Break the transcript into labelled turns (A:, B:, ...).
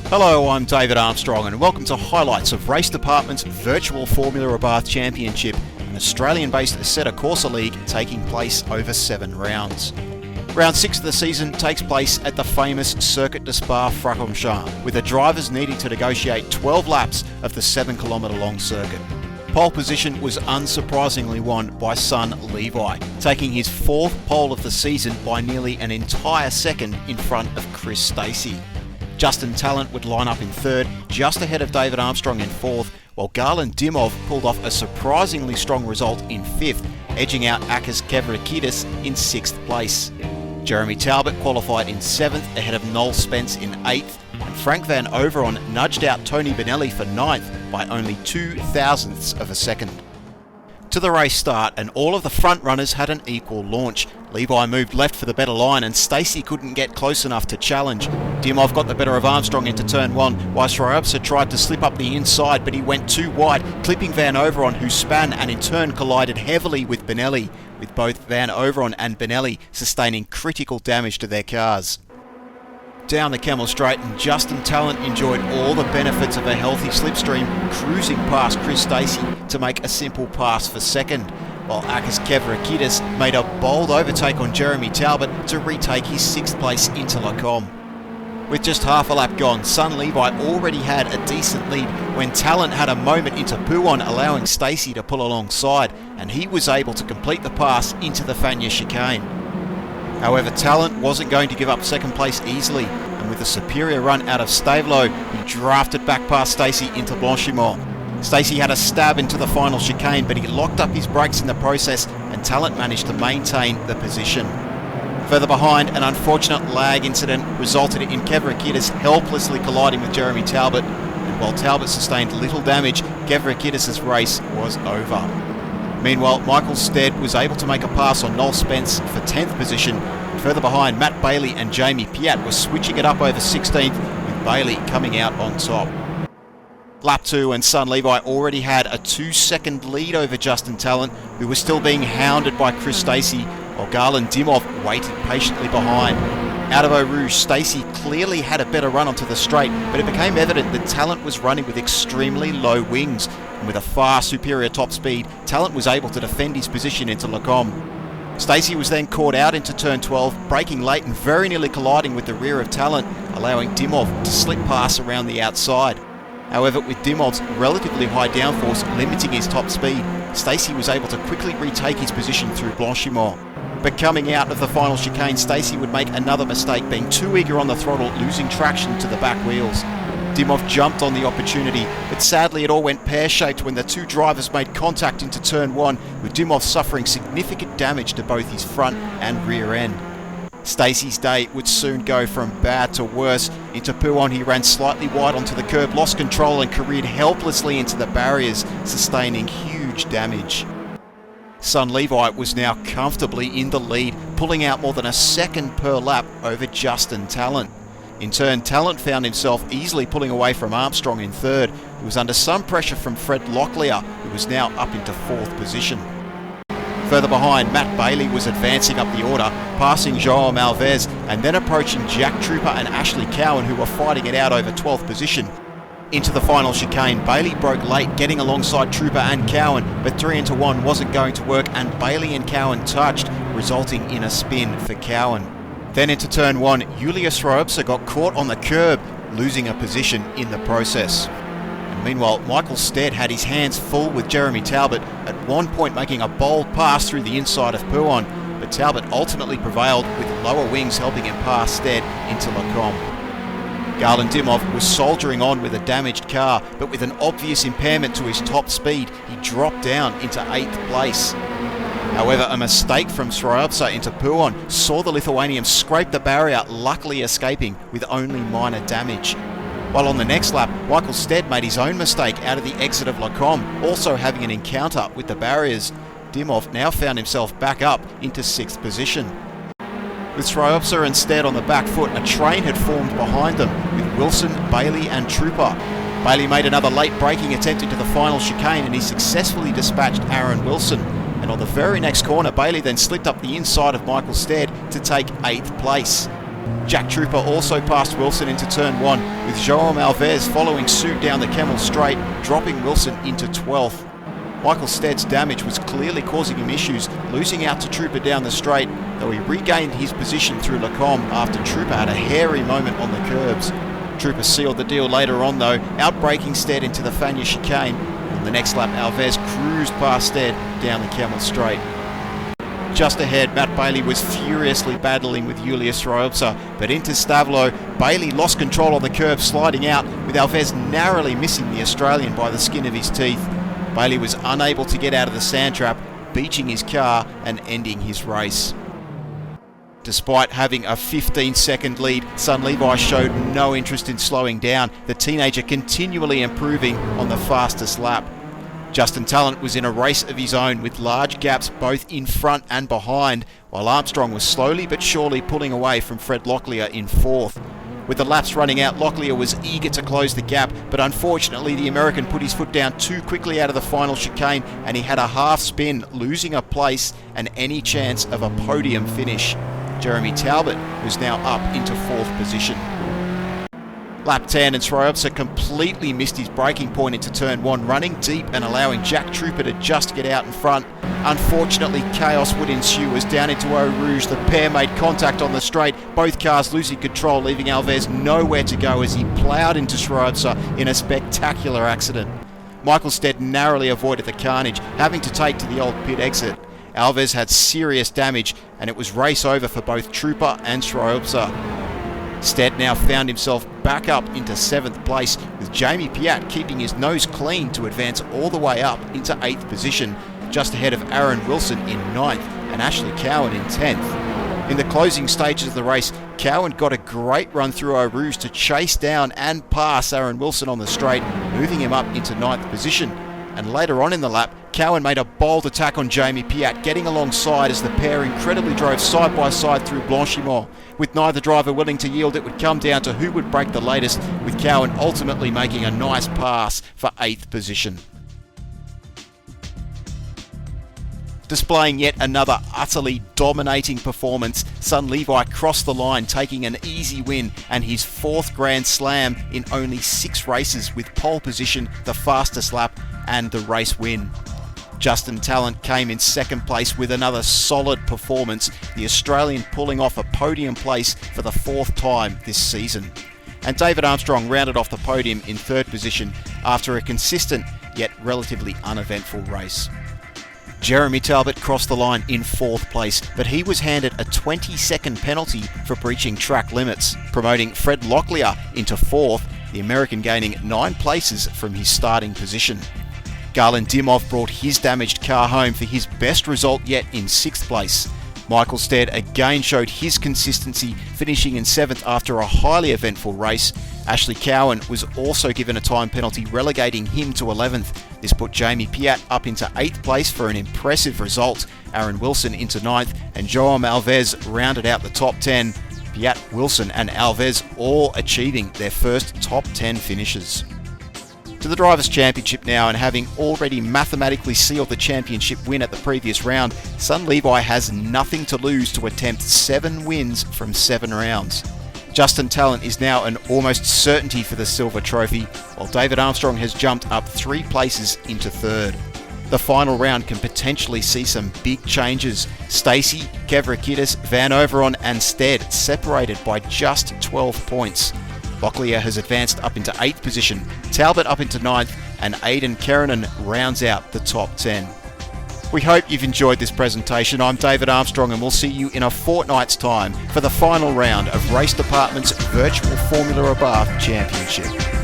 A: Hello, I'm David Armstrong and welcome to highlights of Race Department's virtual Formula Bath Championship, an Australian-based Assetto Corsa League taking place over 7 rounds. Round 6 of the season takes place at the famous Circuit de Spa-Francorchamps, with the drivers needing to negotiate 12 laps of the 7-kilometre long circuit. Pole position was unsurprisingly won by son Levi, taking his 4th pole of the season by nearly an entire second in front of Chris Stacey. Justin Talent would line up in 3rd, just ahead of David Armstrong in 4th, while Garland Dimov pulled off a surprisingly strong result in 5th, edging out Akis Kevrakidis in 6th place. Jeremy Talbot qualified in 7th ahead of Noel Spence in 8th, and Frank Van Overon nudged out Tony Benelli for 9th by only 0.02 of a second. To the race start, and all of the front runners had an equal launch. Levi moved left for the better line and Stacey couldn't get close enough to challenge. Dimov got the better of Armstrong into turn 1, while Shrayobsa tried to slip up the inside, but he went too wide, clipping Van Overon, who span and in turn collided heavily with Benelli, with both Van Overon and Benelli sustaining critical damage to their cars. Down the Camel Straight, and Justin Talent enjoyed all the benefits of a healthy slipstream, cruising past Chris Stacey to make a simple pass for 2nd, while Akis Kevrakidis made a bold overtake on Jeremy Talbot to retake his 6th place into Lacombe. With just half a lap gone, son Levi already had a decent lead when Talent had a moment into Pouon, allowing Stacey to pull alongside, and he was able to complete the pass into the Fania chicane. However, Talent wasn't going to give up 2nd place easily, and with a superior run out of Stavelot, he drafted back past Stacey into Blanchimont. Stacey had a stab into the final chicane, but he locked up his brakes in the process, and Talent managed to maintain the position. Further behind, an unfortunate lag incident resulted in Kevrakidis helplessly colliding with Jeremy Talbot, and while Talbot sustained little damage, Kevrakidis' race was over. Meanwhile, Michael Stead was able to make a pass on Noel Spence for 10th position, and further behind, Matt Bailey and Jamie Piat were switching it up over 16th, with Bailey coming out on top. Lap 2, and son Levi already had a 2-second lead over Justin Talent, who was still being hounded by Chris Stacey, while Garland Dimov waited patiently behind. Out of Eau Rouge, Stacey clearly had a better run onto the straight, but it became evident that Talent was running with extremely low wings, and with a far superior top speed, Talent was able to defend his position into Lacombe. Stacey was then caught out into turn 12, braking late and very nearly colliding with the rear of Talent, allowing Dimov to slip past around the outside. However, with Dimov's relatively high downforce limiting his top speed, Stacey was able to quickly retake his position through Blanchimont. But coming out of the final chicane, Stacey would make another mistake, being too eager on the throttle, losing traction to the back wheels. Dimov jumped on the opportunity, but sadly it all went pear-shaped when the two drivers made contact into turn 1, with Dimov suffering significant damage to both his front and rear end. Stacey's day would soon go from bad to worse. Into Pouon, he ran slightly wide onto the curb, lost control and careered helplessly into the barriers, sustaining huge damage. Son Levi was now comfortably in the lead, pulling out more than a second per lap over Justin Talent. In turn, Talent found himself easily pulling away from Armstrong in 3rd, who was under some pressure from Fred Locklear, who was now up into 4th position. Further behind, Matt Bailey was advancing up the order, passing João Malvez and then approaching Jack Trooper and Ashley Cowan, who were fighting it out over 12th position. Into the final chicane, Bailey broke late, getting alongside Trooper and Cowan, but 3 into 1 wasn't going to work and Bailey and Cowan touched, resulting in a spin for Cowan. Then into turn 1, Julius Shrayobsa got caught on the curb, losing a position in the process. Meanwhile, Michael Stead had his hands full with Jeremy Talbot, at one point making a bold pass through the inside of Pouon, but Talbot ultimately prevailed with lower wings helping him pass Stead into Lacombe. Garland Dimov was soldiering on with a damaged car, but with an obvious impairment to his top speed, he dropped down into 8th place. However, a mistake from Shrayobsa into Pouon saw the Lithuanian scrape the barrier, luckily escaping with only minor damage. While on the next lap, Michael Stead made his own mistake out of the exit of Lacombe, also having an encounter with the barriers. Dimov now found himself back up into 6th position. With Shrayobsa and Stead on the back foot, a train had formed behind them, with Wilson, Bailey and Trooper. Bailey made another late braking attempt into the final chicane and he successfully dispatched Aaron Wilson. And on the very next corner, Bailey then slipped up the inside of Michael Stead to take 8th place. Jack Trooper also passed Wilson into turn 1, with João Alves following suit down the Kemmel Straight, dropping Wilson into 12th. Michael Stead's damage was clearly causing him issues, losing out to Trooper down the straight, though he regained his position through Lecombe after Trooper had a hairy moment on the curbs. Trooper sealed the deal later on though, outbraking Stead into the Fania chicane. On the next lap, Alves cruised past Stead down the Kemmel Straight. Just ahead, Matt Bailey was furiously battling with Julius Roelza, but into Stavlo, Bailey lost control on the curb, sliding out, with Alves narrowly missing the Australian by the skin of his teeth. Bailey was unable to get out of the sand trap, beaching his car and ending his race. Despite having a 15-second lead, Son Levi showed no interest in slowing down, the teenager continually improving on the fastest lap. Justin Talent was in a race of his own with large gaps both in front and behind, while Armstrong was slowly but surely pulling away from Fred Locklear in 4th. With the laps running out, Locklear was eager to close the gap, but unfortunately the American put his foot down too quickly out of the final chicane and he had a half spin, losing a place and any chance of a podium finish. Jeremy Talbot was now up into 4th position. Lap 10 and Sroyobsa completely missed his braking point into turn 1, running deep and allowing Jack Trooper to just get out in front. Unfortunately, chaos would ensue as down into Eau Rouge the pair made contact on the straight, both cars losing control, leaving Alves nowhere to go as he ploughed into Sroyobsa in a spectacular accident. Michael Stead narrowly avoided the carnage, having to take to the old pit exit. Alves had serious damage and it was race over for both Trooper and Sroyobsa. Stead now found himself back up into 7th place, with Jamie Piat keeping his nose clean to advance all the way up into 8th position, just ahead of Aaron Wilson in 9th and Ashley Cowan in 10th. In the closing stages of the race, Cowan got a great run through Eau Rouge to chase down and pass Aaron Wilson on the straight, moving him up into 9th position. And later on in the lap, Cowan made a bold attack on Jamie Piat, getting alongside as the pair incredibly drove side by side through Blanchimont. With neither driver willing to yield, it would come down to who would break the latest, with Cowan ultimately making a nice pass for 8th position. Displaying yet another utterly dominating performance, Son Levi crossed the line, taking an easy win and his 4th Grand Slam in only 6 races, with pole position, the fastest lap and the race win. Justin Talent came in 2nd place with another solid performance, the Australian pulling off a podium place for the 4th time this season. And David Armstrong rounded off the podium in 3rd position after a consistent yet relatively uneventful race. Jeremy Talbot crossed the line in 4th place, but he was handed a 20-second penalty for breaching track limits, promoting Fred Locklear into 4th, the American gaining 9 places from his starting position. Garland Dimov brought his damaged car home for his best result yet in 6th place. Michael Stead again showed his consistency, finishing in 7th after a highly eventful race. Ashley Cowan was also given a time penalty, relegating him to 11th. This put Jamie Piat up into 8th place for an impressive result. Aaron Wilson into 9th and João Alves rounded out the top 10. Piat, Wilson and Alves all achieving their first top 10 finishes. To the Drivers' Championship now, and having already mathematically sealed the championship win at the previous round, Son Levi has nothing to lose to attempt 7 wins from 7 rounds. Justin Talent is now an almost certainty for the silver trophy, while David Armstrong has jumped up 3 places into 3rd. The final round can potentially see some big changes. Stacey, Kevrakidis, Van Overon and Stead separated by just 12 points. Locklear has advanced up into 8th position, Talbot up into 9th, and Aidan Keranen rounds out the top 10. We hope you've enjoyed this presentation. I'm David Armstrong and we'll see you in a fortnight's time for the final round of Race Department's Virtual Formula Abarth Championship.